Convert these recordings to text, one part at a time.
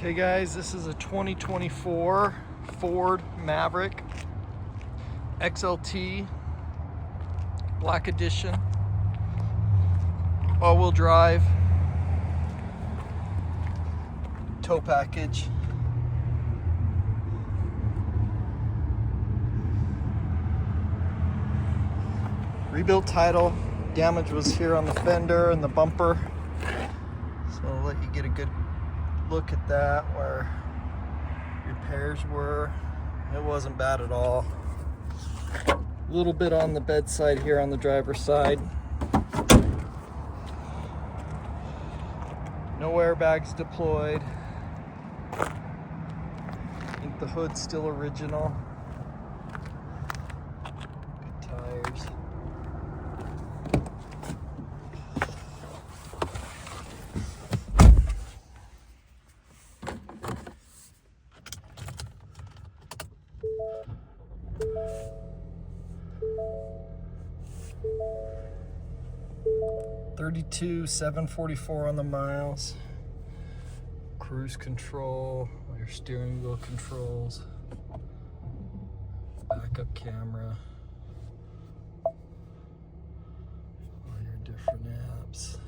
Okay guys, this is a 2024 Ford Maverick XLT Black Edition, all-wheel drive, tow package. Rebuilt title. Damage was here on the fender and the bumper, so I'll let you get a good look at that, where repairs were. It wasn't bad at all. A little bit on the bedside here on the driver's side. No airbags deployed. I think the hood's still original. Good tires. $32,744 on the miles. Cruise control, all your steering wheel controls, backup camera, all your different apps,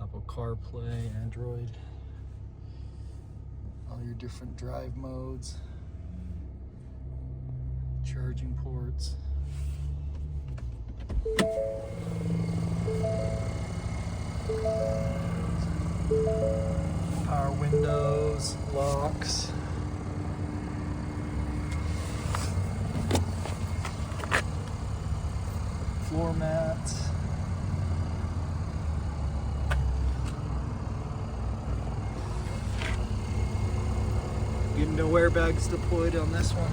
Apple CarPlay, Android, all your different drive modes, charging ports. Power windows, locks, floor mats, getting no airbags deployed on this one.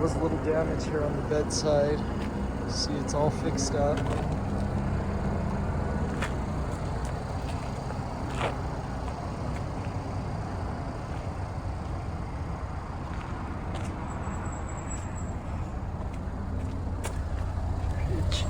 Was a little damage here on the bedside. See, it's all fixed up. Hitch.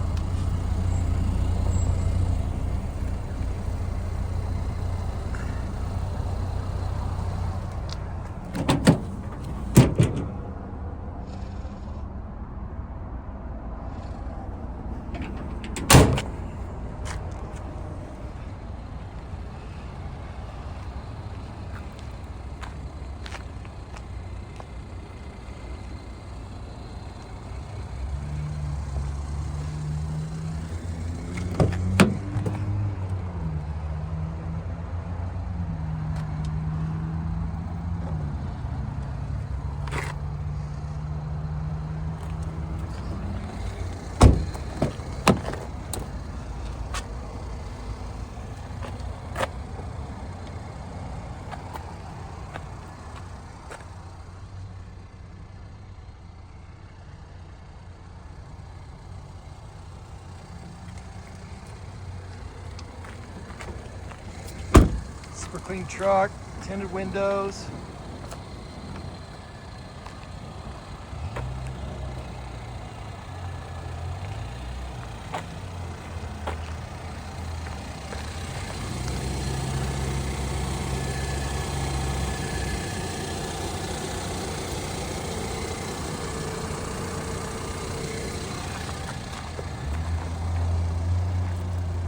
Super clean truck, tinted windows.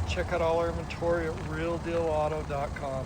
Check out all our inventory at realdealauto.com.